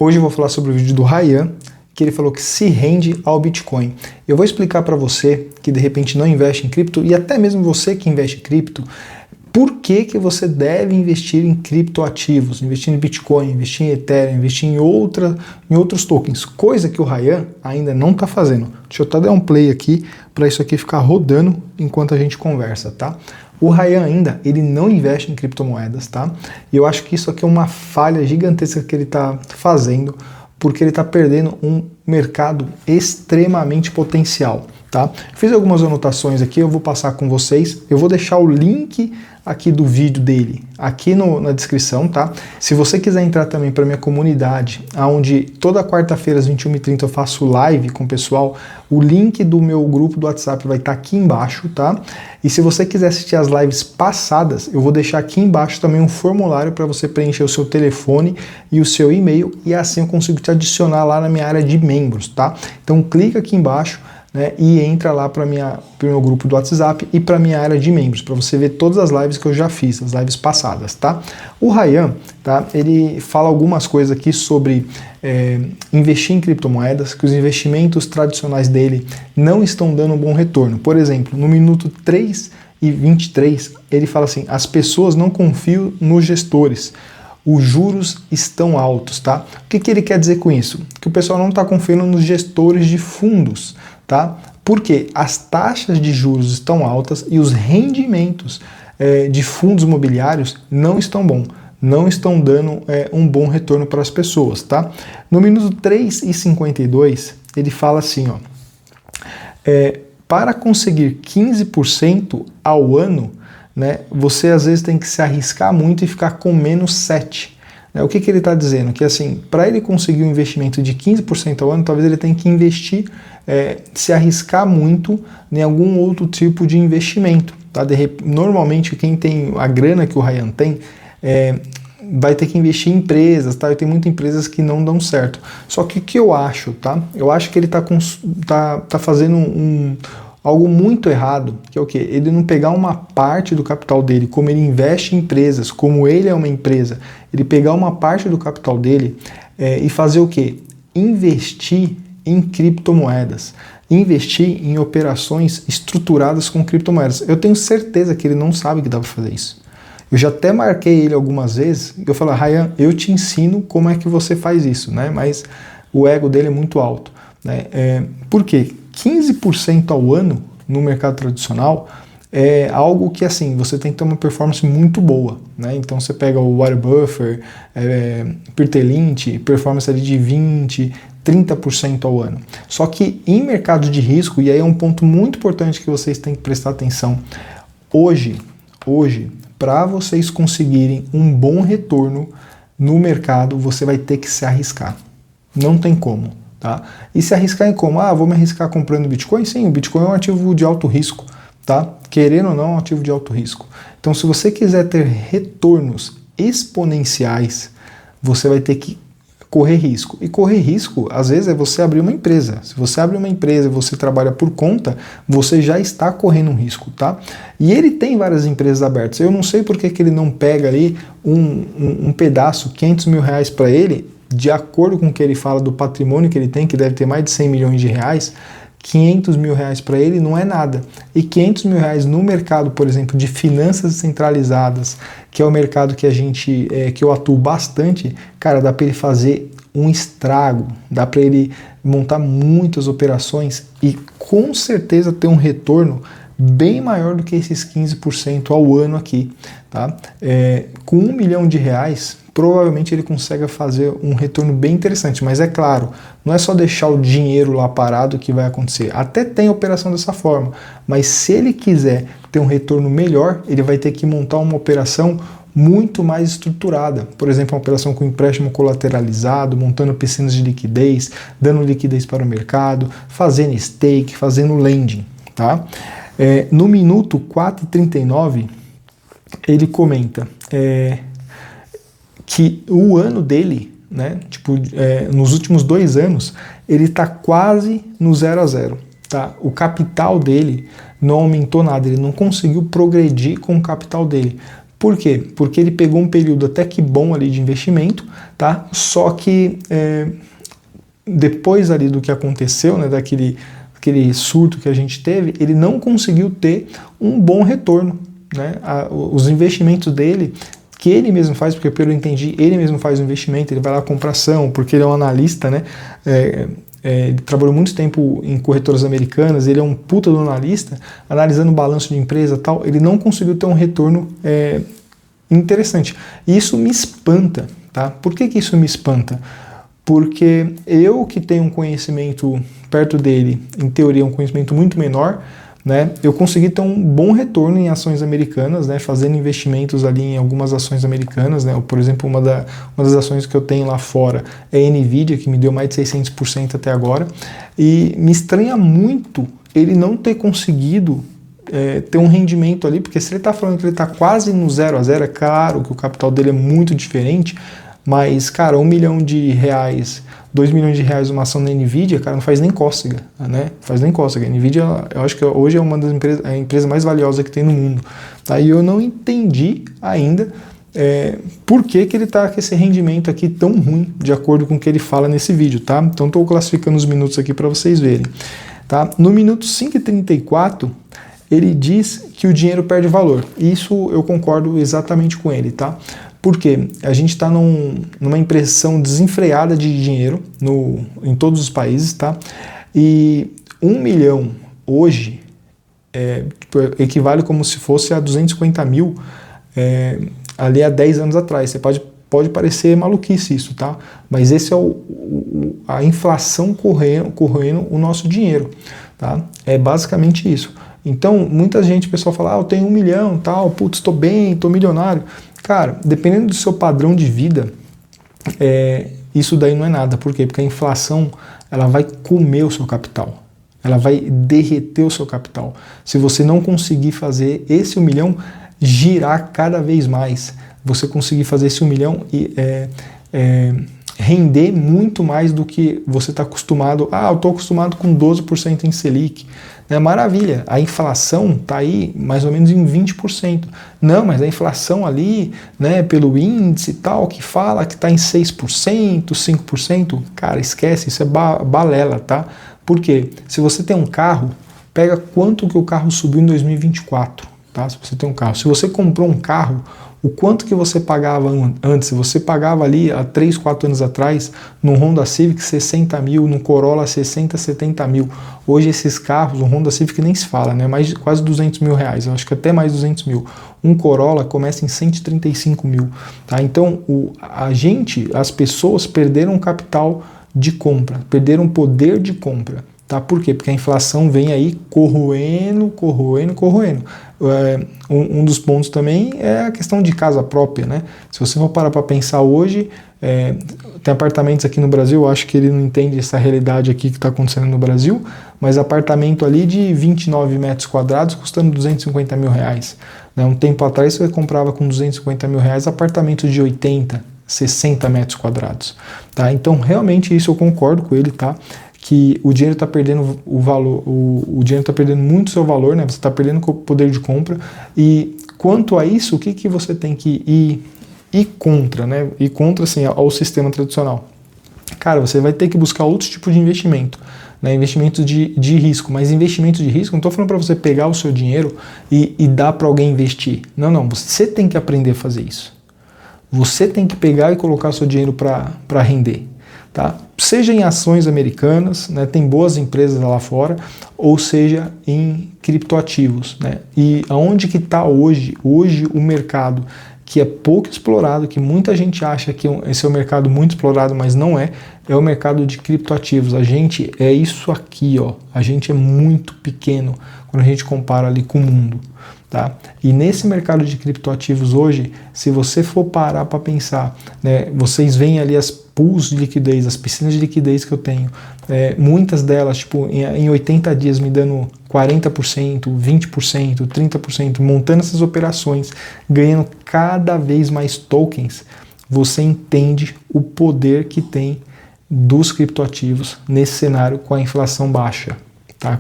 Hoje eu vou falar sobre o vídeo do Ryan, que ele falou que se rende ao Bitcoin. Eu vou explicar para você que de repente não investe em cripto, e até mesmo você que investe em cripto, por que você deve investir em criptoativos, investir em Bitcoin, investir em Ethereum, investir em outros tokens, coisa que o Ryan ainda não está fazendo. Deixa eu até dar um play aqui para isso aqui ficar rodando enquanto a gente conversa, tá? O Ryan ainda, ele não investe em criptomoedas, tá? E eu acho que isso aqui é uma falha gigantesca que ele está fazendo, porque ele está perdendo um mercado extremamente potencial, tá? Fiz algumas anotações aqui, eu vou passar com vocês. Eu vou deixar o link aqui do vídeo dele aqui na descrição, tá? Se você quiser entrar também para minha comunidade, onde toda quarta-feira às 21h30 eu faço live com o pessoal, o link do meu grupo do WhatsApp vai estar aqui embaixo, tá? E se você quiser assistir as lives passadas, eu vou deixar aqui embaixo também um formulário para você preencher o seu telefone e o seu e-mail, e assim eu consigo te adicionar lá na minha área de membros, tá? Então clica aqui embaixo, né, e entra lá para o meu grupo do WhatsApp e para minha área de membros, para você ver todas as lives que eu já fiz, as lives passadas, tá? O Ryan, tá, ele fala algumas coisas aqui sobre investir em criptomoedas, que os investimentos tradicionais dele não estão dando um bom retorno. Por exemplo, no minuto 3:23, ele fala assim: as pessoas não confiam nos gestores, os juros estão altos, tá? O que ele quer dizer com isso? Que o pessoal não está confiando nos gestores de fundos, tá? Porque as taxas de juros estão altas e os rendimentos de fundos imobiliários não estão bons, não estão dando um bom retorno para as pessoas, tá? No minuto 3:52, ele fala assim, ó, para conseguir 15% ao ano, né, você às vezes tem que se arriscar muito e ficar com menos 7%. O que ele está dizendo? Que assim, para ele conseguir um investimento de 15% ao ano, talvez ele tenha que investir, se arriscar muito em algum outro tipo de investimento. Tá? Normalmente quem tem a grana que o Ryan tem, vai ter que investir em empresas, tá? E tem muitas empresas que não dão certo. Só que o que eu acho, tá? Eu acho que ele tá fazendo algo muito errado, que é o quê? Ele não pegar uma parte do capital dele, como ele investe em empresas, como ele é uma empresa, ele pegar uma parte do capital dele e fazer o quê? Investir em criptomoedas, investir em operações estruturadas com criptomoedas. Eu tenho certeza que ele não sabe que dá para fazer isso. Eu já até marquei ele algumas vezes, eu falo: Ryan, eu te ensino como é que você faz isso, né? Mas o ego dele é muito alto, né? Por quê? 15% ao ano no mercado tradicional é algo que, assim, você tem que ter uma performance muito boa, né? Então você pega o Warren Buffett, Peter Lynch, performance ali de 20%, 30% ao ano. Só que em mercado de risco, e aí é um ponto muito importante que vocês têm que prestar atenção, hoje, para vocês conseguirem um bom retorno no mercado, você vai ter que se arriscar. Não tem como. Tá? E se arriscar em como? Vou me arriscar comprando Bitcoin? Sim, o Bitcoin é um ativo de alto risco, tá? Querendo ou não, é um ativo de alto risco. Então, se você quiser ter retornos exponenciais, você vai ter que correr risco. E correr risco, às vezes, é você abrir uma empresa. Se você abre uma empresa e você trabalha por conta, você já está correndo um risco, tá? E ele tem várias empresas abertas. Eu não sei por que ele não pega ali um pedaço, 500 mil reais para ele, de acordo com o que ele fala do patrimônio que ele tem, que deve ter mais de 100 milhões de reais, 500 mil reais para ele não é nada. E 500 mil reais no mercado, por exemplo, de finanças centralizadas, que é o mercado que que eu atuo bastante, cara, dá para ele fazer um estrago, dá para ele montar muitas operações e com certeza ter um retorno bem maior do que esses 15% ao ano aqui, tá? Com 1 milhão de reais, provavelmente ele consegue fazer um retorno bem interessante, mas é claro, não é só deixar o dinheiro lá parado que vai acontecer. Até tem operação dessa forma, mas se ele quiser ter um retorno melhor, ele vai ter que montar uma operação muito mais estruturada. Por exemplo, uma operação com empréstimo colateralizado, montando piscinas de liquidez, dando liquidez para o mercado, fazendo stake, fazendo lending, tá? No minuto 4:39, ele comenta que o ano dele, né, nos últimos 2 anos, ele está quase no 0 a 0. Tá? O capital dele não aumentou nada, ele não conseguiu progredir com o capital dele. Por quê? Porque ele pegou um período até que bom ali de investimento, tá? Só que depois ali do que aconteceu, né, daquele surto que a gente teve, ele não conseguiu ter um bom retorno, né? Os investimentos dele, que ele mesmo faz, porque pelo que eu entendi, ele mesmo faz o investimento, ele vai lá comprar ação, porque ele é um analista, né? Ele trabalhou muito tempo em corretoras americanas, ele é um puta do analista, analisando o balanço de empresa e tal, ele não conseguiu ter um retorno interessante. E isso me espanta, tá? Por que isso me espanta? Porque eu que tenho um conhecimento perto dele, em teoria um conhecimento muito menor, né, eu consegui ter um bom retorno em ações americanas, né, fazendo investimentos ali em algumas ações americanas, né, por exemplo, uma das ações que eu tenho lá fora é a Nvidia, que me deu mais de 600% até agora, e me estranha muito ele não ter conseguido ter um rendimento ali, porque se ele está falando que ele está quase no 0 a 0, é claro que o capital dele é muito diferente, mas, cara, R$1 milhão, R$2 milhões uma ação na Nvidia, cara, não faz nem cócega, né? Faz nem cócega. A Nvidia, eu acho que hoje é uma das empresas, a empresa mais valiosa que tem no mundo. Tá? E eu não entendi ainda por que ele está com esse rendimento aqui tão ruim, de acordo com o que ele fala nesse vídeo, tá? Então estou classificando os minutos aqui para vocês verem. Tá? No minuto 5:34, ele diz que o dinheiro perde valor. Isso eu concordo exatamente com ele, tá? Porque a gente está numa impressão desenfreada de dinheiro em todos os países, tá? E 1 milhão hoje equivale como se fosse a 250 mil ali há 10 anos atrás. Você pode parecer maluquice isso, tá? Mas esse é a inflação corroendo o nosso dinheiro, tá? É basicamente isso. Então, muita gente, o pessoal fala, eu tenho 1 milhão, tal, putz, estou bem, estou milionário. Cara, dependendo do seu padrão de vida, isso daí não é nada. Por quê? Porque a inflação, ela vai comer o seu capital. Ela vai derreter o seu capital. Se você não conseguir fazer esse 1 milhão girar cada vez mais, você conseguir fazer esse 1 milhão e render muito mais do que você está acostumado. Eu estou acostumado com 12% em Selic. Maravilha, a inflação está aí mais ou menos em 20%. Não, mas a inflação ali, né, pelo índice e tal, que fala que está em 6%, 5%, cara, esquece, isso é balela, tá? Por quê? Se você tem um carro, pega quanto que o carro subiu em 2024, tá? Se você tem um carro. Se você comprou um carro, o quanto que você pagava antes? Você pagava ali há 3, 4 anos atrás, no Honda Civic 60 mil, no Corolla 60, 70 mil. Hoje esses carros, o Honda Civic nem se fala, né? Quase 200 mil reais, eu acho que até mais 200 mil. Um Corolla começa em 135 mil. Tá? Então as pessoas perderam capital de compra, perderam poder de compra. Tá? Por quê? Porque a inflação vem aí corroendo. Um dos pontos também é a questão de casa própria, né? Se você for parar para pensar hoje, tem apartamentos aqui no Brasil, eu acho que ele não entende essa realidade aqui que está acontecendo no Brasil, mas apartamento ali de 29 metros quadrados custando 250 mil reais. Né? Um tempo atrás você comprava com 250 mil reais apartamento de 80, 60 metros quadrados. Tá? Então realmente isso eu concordo com ele, tá? Que o dinheiro está perdendo o valor, o dinheiro está perdendo muito seu valor, né? Você está perdendo o poder de compra. E quanto a isso, o que você tem que ir contra, né? Ir contra assim, ao sistema tradicional. Cara, você vai ter que buscar outros tipos de investimento, né? Investimento de risco. Mas investimento de risco, não estou falando para você pegar o seu dinheiro e dar para alguém investir. Não, você tem que aprender a fazer isso. Você tem que pegar e colocar o seu dinheiro para render. Tá? Seja em ações americanas, né, tem boas empresas lá fora, ou seja em criptoativos. Né? E aonde que está hoje o mercado que é pouco explorado, que muita gente acha que esse é um mercado muito explorado, mas não é o mercado de criptoativos. A gente é isso aqui, ó. A gente é muito pequeno quando a gente compara ali com o mundo. Tá? E nesse mercado de criptoativos hoje, se você for parar para pensar, né, vocês veem ali as pools de liquidez, as piscinas de liquidez que eu tenho, muitas delas tipo, em 80 dias me dando 40%, 20%, 30%, montando essas operações, ganhando cada vez mais tokens, você entende o poder que tem dos criptoativos nesse cenário com a inflação baixa. Tá?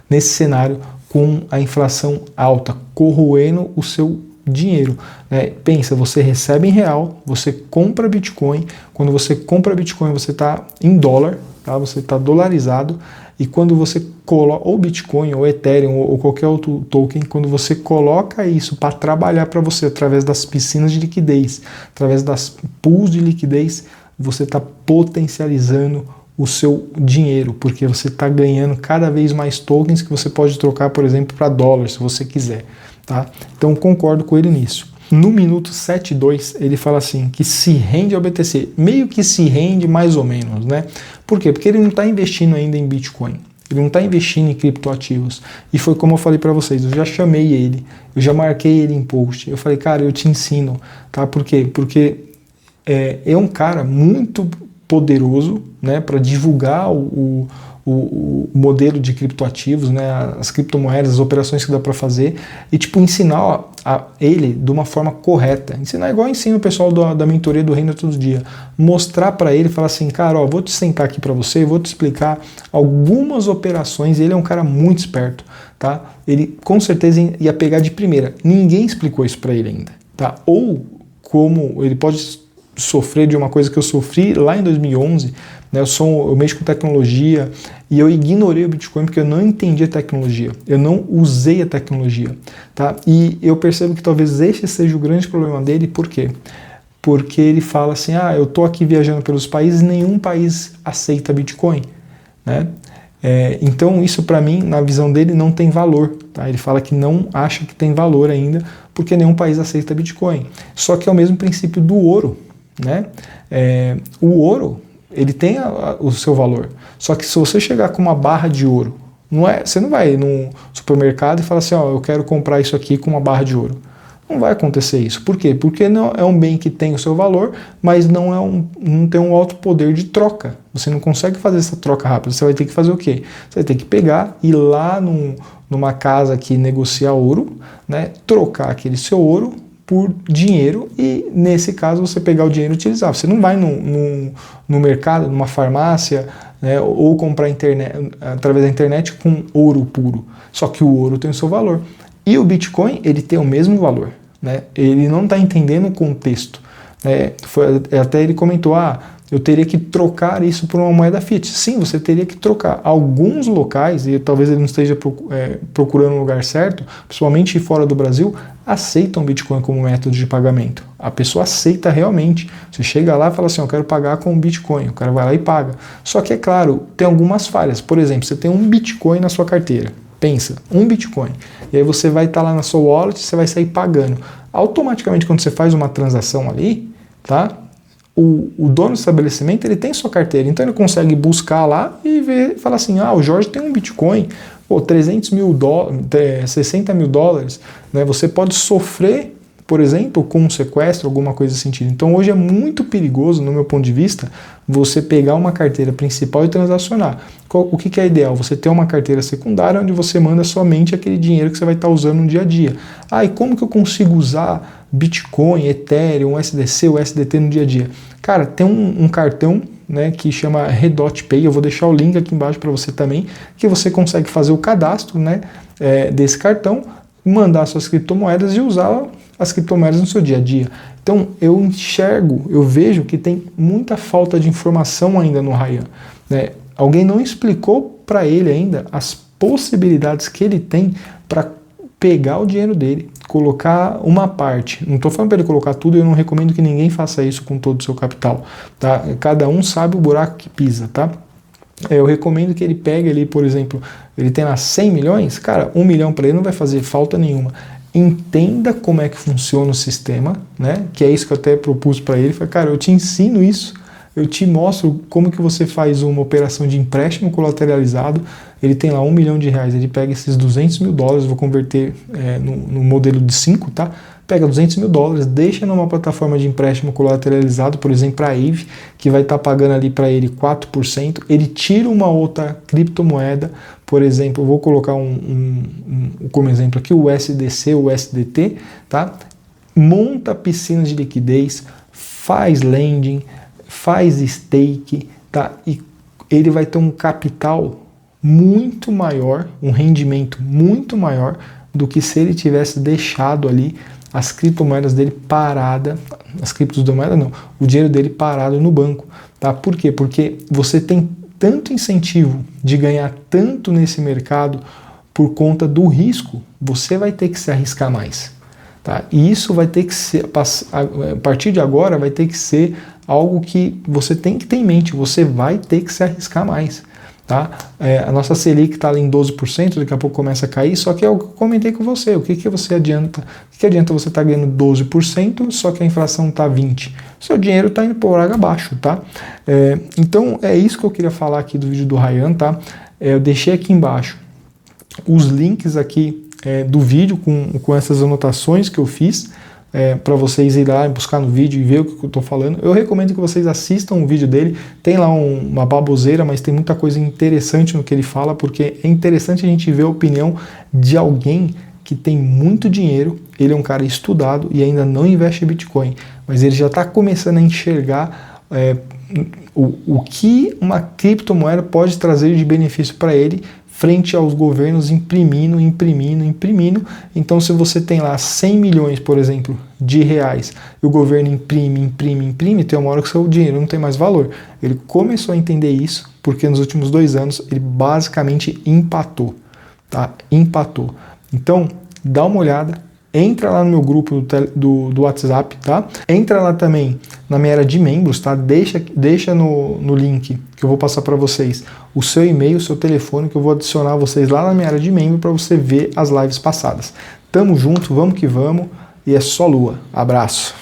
Nesse cenário com a inflação alta, corroendo o seu dinheiro, né? Pensa, você recebe em real, você compra Bitcoin, quando você compra Bitcoin você está em dólar, tá? Você está dolarizado, e quando você coloca ou Bitcoin, ou Ethereum, ou qualquer outro token, quando você coloca isso para trabalhar para você através das piscinas de liquidez, através das pools de liquidez, você está potencializando o seu dinheiro, porque você está ganhando cada vez mais tokens que você pode trocar, por exemplo, para dólar, se você quiser, tá? Então concordo com ele nisso. No minuto 7.2 ele fala assim, que se rende ao BTC, meio que se rende mais ou menos, né? Por quê? Porque ele não está investindo ainda em Bitcoin, ele não está investindo em criptoativos, e foi como eu falei para vocês, eu já chamei ele, eu já marquei ele em post, eu falei, cara, eu te ensino, tá? Por quê? Porque é um cara muito poderoso, né, para divulgar o modelo de criptoativos, né, as criptomoedas, as operações que dá para fazer, e tipo ensinar a ele de uma forma correta. Ensinar igual eu ensino o pessoal da mentoria do Reino todo dia. Mostrar para ele, falar assim, cara, ó, vou te sentar aqui para você, vou te explicar algumas operações. Ele é um cara muito esperto, tá? Ele com certeza ia pegar de primeira. Ninguém explicou isso para ele ainda, tá? Ou como ele pode sofrer de uma coisa que eu sofri lá em 2011, né? Eu mexo com tecnologia e eu ignorei o Bitcoin porque eu não entendi a tecnologia, eu não usei a tecnologia, tá? E eu percebo que talvez este seja o grande problema dele. Por quê? Porque ele fala assim, eu tô aqui viajando pelos países, nenhum país aceita Bitcoin, né? Então isso para mim, na visão dele, não tem valor, tá? Ele fala que não acha que tem valor ainda porque nenhum país aceita Bitcoin. Só que é o mesmo princípio do ouro, né? O ouro, ele tem o seu valor. Só que se você chegar com uma barra de ouro, você não vai no supermercado e falar assim, eu quero comprar isso aqui com uma barra de ouro. Não vai acontecer isso. Por quê? Porque não é um bem que tem o seu valor, mas não tem um alto poder de troca. Você não consegue fazer essa troca rápida. Você vai ter que fazer o quê? Você vai ter que pegar, ir lá numa casa que negocia ouro, né, trocar aquele seu ouro por dinheiro, e nesse caso você pegar o dinheiro e utilizar. Você não vai no mercado, numa farmácia, né, ou comprar através da internet com ouro puro. Só que o ouro tem o seu valor. E o Bitcoin, ele tem o mesmo valor, né? Ele não está entendendo o contexto, né? Até ele comentou, eu teria que trocar isso por uma moeda fiat. Sim, você teria que trocar. Alguns locais, e talvez ele não esteja procurando o lugar certo, principalmente fora do Brasil, aceitam Bitcoin como método de pagamento. A pessoa aceita realmente. Você chega lá e fala assim, eu quero pagar com Bitcoin. O cara vai lá e paga. Só que, é claro, tem algumas falhas. Por exemplo, você tem um Bitcoin na sua carteira. Pensa, um Bitcoin. E aí você vai estar lá na sua wallet, você vai sair pagando. Automaticamente, quando você faz uma transação ali, tá? O dono do estabelecimento, ele tem sua carteira, então ele consegue buscar lá e ver, falar assim, o Jorge tem um Bitcoin, 300 mil dólares, 60 mil dólares, né? Você pode sofrer, por exemplo, com um sequestro, alguma coisa nesse sentido. Então hoje é muito perigoso, no meu ponto de vista, você pegar uma carteira principal e transacionar. O que é ideal? Você ter uma carteira secundária onde você manda somente aquele dinheiro que você vai estar usando no dia a dia. E como que eu consigo usar Bitcoin, Ethereum, USDC, USDT no dia a dia? Cara, tem um cartão, né, que chama Redot Pay, eu vou deixar o link aqui embaixo para você também, que você consegue fazer o cadastro, né, desse cartão, mandar suas criptomoedas e usar as criptomoedas no seu dia a dia. Então eu vejo que tem muita falta de informação ainda no Ryan, né? Alguém não explicou para ele ainda as possibilidades que ele tem para pegar o dinheiro dele, colocar uma parte. Não estou falando para ele colocar tudo, eu não recomendo que ninguém faça isso com todo o seu capital, tá? Cada um sabe o buraco que pisa, tá? Eu recomendo que ele pegue ali, por exemplo, ele tem lá 100 milhões, cara, 1 milhão para ele não vai fazer falta nenhuma. Entenda como é que funciona o sistema, né? Que é isso que eu até propus para ele. Falei, cara, eu te ensino isso, eu te mostro como que você faz uma operação de empréstimo colateralizado. Ele tem lá 1 milhão de reais, ele pega esses 200 mil dólares, vou converter no modelo de 5, tá? Pega 200 mil dólares, deixa numa plataforma de empréstimo colateralizado, por exemplo, a Aave, que vai estar pagando ali para ele 4%, ele tira uma outra criptomoeda, por exemplo, eu vou colocar como exemplo aqui o USDC, o USDT, tá? Monta piscina de liquidez, faz lending, faz stake, tá? E ele vai ter um capital muito maior, um rendimento muito maior do que se ele tivesse deixado ali as criptomoedas dele parada, as criptomoedas não, o dinheiro dele parado no banco, tá? Por quê? Porque você tem tanto incentivo de ganhar tanto nesse mercado por conta do risco, você vai ter que se arriscar mais, tá? E isso vai ter que ser, a partir de agora, vai ter que ser algo que você tem que ter em mente, você vai ter que se arriscar mais. Tá? A nossa Selic está em 12%, daqui a pouco começa a cair, só que é o que eu comentei com você, o que você adianta? O que adianta você estar ganhando 12%, só que a inflação está 20%? Seu dinheiro está indo por água abaixo, tá? Então é isso que eu queria falar aqui do vídeo do Ryan, tá? Eu deixei aqui embaixo os links aqui do vídeo com essas anotações que eu fiz, para vocês ir lá buscar no vídeo e ver o que eu estou falando. Eu recomendo que vocês assistam o vídeo dele, tem lá uma baboseira, mas tem muita coisa interessante no que ele fala, porque é interessante a gente ver a opinião de alguém que tem muito dinheiro, ele é um cara estudado e ainda não investe em Bitcoin, mas ele já está começando a enxergar o que uma criptomoeda pode trazer de benefício para ele, frente aos governos imprimindo. Então, se você tem lá 100 milhões, por exemplo, de reais, e o governo imprime, tem uma hora que o seu dinheiro não tem mais valor. Ele começou a entender isso, porque nos últimos 2 anos ele basicamente empatou, tá? Empatou. Então, dá uma olhada, entra lá no meu grupo do WhatsApp, tá? Entra lá também na minha área de membros, tá? Deixa no link que eu vou passar para vocês o seu e-mail, o seu telefone, que eu vou adicionar vocês lá na minha área de membro para você ver as lives passadas. Tamo junto, vamos que vamos, e é só lua. Abraço!